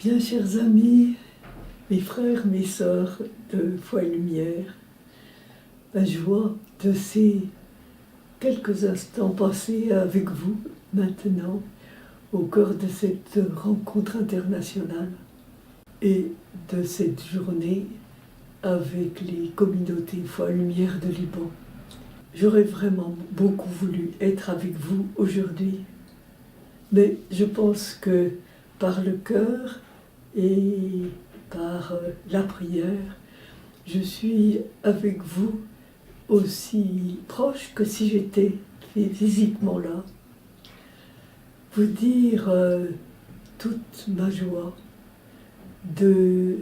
Bien chers amis, mes frères, mes sœurs de Foi et Lumière, la joie de ces quelques instants passés avec vous maintenant au cœur de cette rencontre internationale et de cette journée avec les communautés Foi et Lumière de Liban. J'aurais vraiment beaucoup voulu être avec vous aujourd'hui, mais je pense que par le cœur et par la prière, je suis avec vous aussi proche que si j'étais physiquement là. Vous dire toute ma joie de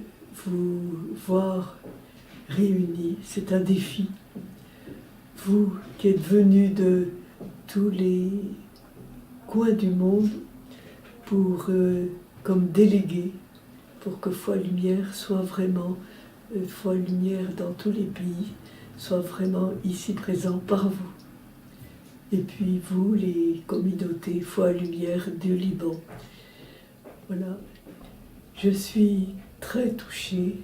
vous voir réunis. C'est un défi. Vous qui êtes venus de tous les coins du monde pour, comme délégués, pour que Foi et Lumière soit vraiment, Foi et Lumière dans tous les pays, soit vraiment ici présent par vous. Et puis vous, les communautés Foi et Lumière du Liban. Voilà. Je suis très touchée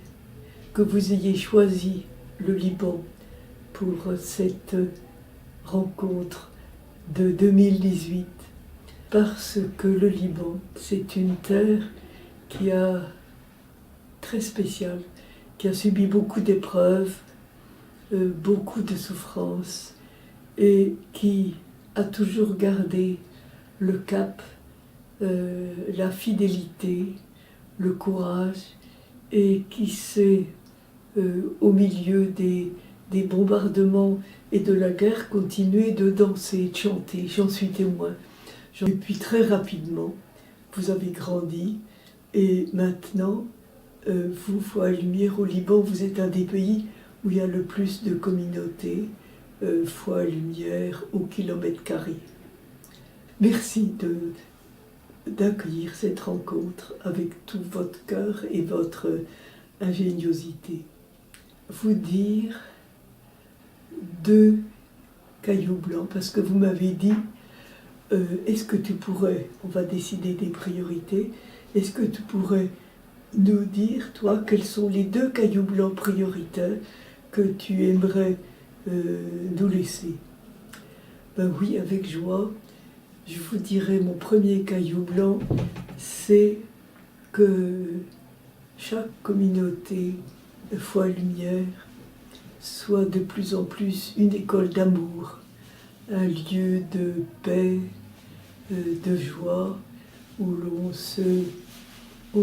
que vous ayez choisi le Liban pour cette rencontre de 2018, parce que le Liban, c'est une terre qui a très spéciale, qui a subi beaucoup d'épreuves, beaucoup de souffrances, et qui a toujours gardé le cap, la fidélité, le courage, et qui sait, au milieu des bombardements et de la guerre, continuer de danser, de chanter. J'en suis témoin. Et puis très rapidement, vous avez grandi, et maintenant, vous, Foi et Lumière au Liban, vous êtes un des pays où il y a le plus de communautés, Foi et Lumière au kilomètre carré. Merci d'accueillir cette rencontre avec tout votre cœur et votre ingéniosité. Vous dire 2 cailloux blancs, parce que vous m'avez dit, est-ce que tu pourrais, on va décider des priorités, est-ce que tu pourrais nous dire, toi, quels sont les 2 cailloux blancs prioritaires que tu aimerais nous laisser? Ben oui, avec joie. Je vous dirais, mon premier caillou blanc, c'est que chaque communauté de Foi et Lumière soit de plus en plus une école d'amour, un lieu de paix, de joie, où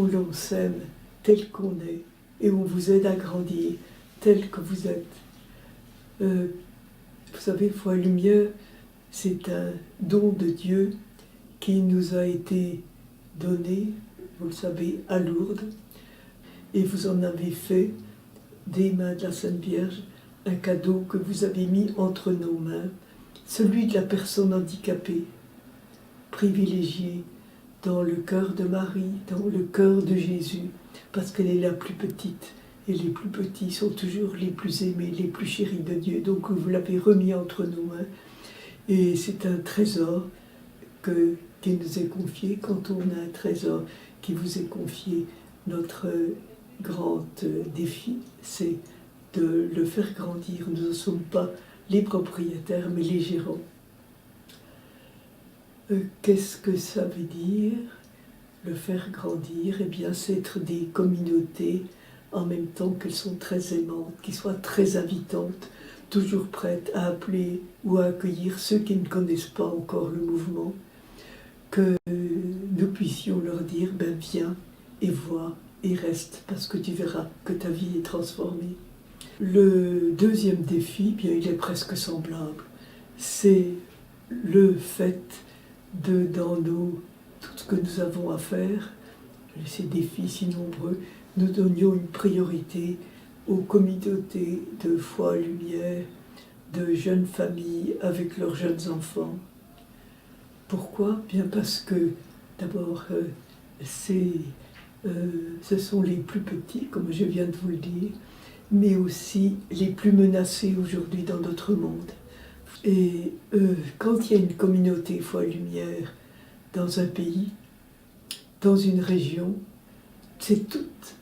l'on s'aime tel qu'on est et on vous aide à grandir tel que vous êtes. Vous savez, Foi et Lumière, c'est un don de Dieu qui nous a été donné, vous le savez, à Lourdes, et vous en avez fait, des mains de la Sainte Vierge, un cadeau que vous avez mis entre nos mains, celui de la personne handicapée, privilégiée dans le cœur de Marie, dans le cœur de Jésus, parce qu'elle est la plus petite, et les plus petits sont toujours les plus aimés, les plus chéris de Dieu, donc vous l'avez remis entre nos mains. Et c'est un trésor qui nous est confié. Quand on a un trésor qui vous est confié, notre grand défi, c'est de le faire grandir. Nous ne sommes pas les propriétaires, mais les gérants. Qu'est-ce que ça veut dire, le faire grandir? Eh bien, c'est être des communautés en même temps qu'elles sont très aimantes, qui soient très invitantes, toujours prêtes à appeler ou à accueillir ceux qui ne connaissent pas encore le mouvement, que nous puissions leur dire, ben viens et vois et reste, parce que tu verras que ta vie est transformée. Le deuxième défi, bien, il est presque semblable, c'est le fait dans tout ce que nous avons à faire, ces défis si nombreux, nous donnions une priorité aux communautés de Foi et Lumière, de jeunes familles avec leurs jeunes enfants. Pourquoi? Bien parce que, d'abord, ce sont les plus petits, comme je viens de vous le dire, mais aussi les plus menacés aujourd'hui dans notre monde. Et quand il y a une communauté Foi et Lumière dans un pays, dans une région, c'est toute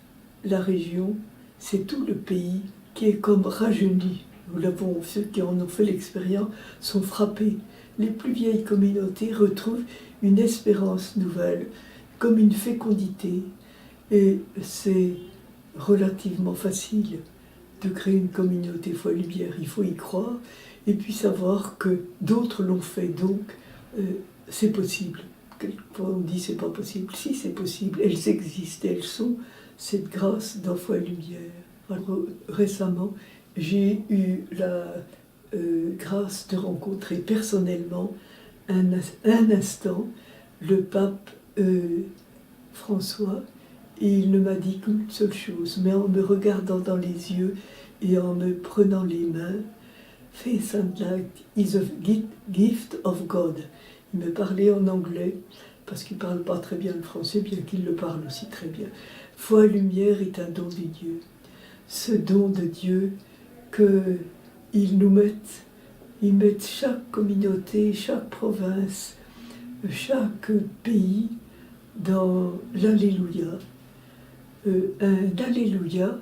la région, c'est tout le pays qui est comme rajeuni. Nous l'avons, ceux qui en ont fait l'expérience sont frappés. Les plus vieilles communautés retrouvent une espérance nouvelle, comme une fécondité. Et c'est relativement facile de créer une communauté foi lumière. Il faut y croire et puis savoir que d'autres l'ont fait. Donc, c'est possible. Quelquefois on dit c'est pas possible. Si, c'est possible. Elles existent, elles sont cette grâce dans foi lumière. Alors, récemment, j'ai eu la grâce de rencontrer personnellement un instant le pape François, et il ne m'a dit qu'une seule chose, mais en me regardant dans les yeux et en me prenant les mains, Faith and Light is a gift of God. Il me parlait en anglais, parce qu'il ne parle pas très bien le français, bien qu'il le parle aussi très bien. Foi et lumière est un don de Dieu. Ce don de Dieu qu'ils nous mettent, ils mettent chaque communauté, chaque province, chaque pays dans l'Alléluia. Un Alléluia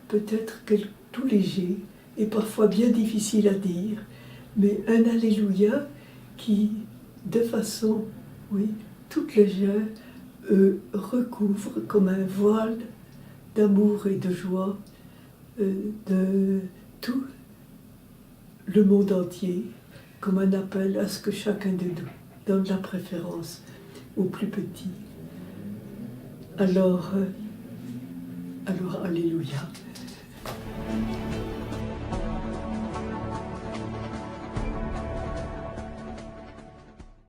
peut être tout léger et parfois bien difficile à dire, mais un Alléluia qui, de façon, toute légère, recouvre comme un voile d'amour et de joie de tout le monde entier, comme un appel à ce que chacun de nous donne la préférence au plus petit. Alors, alléluia.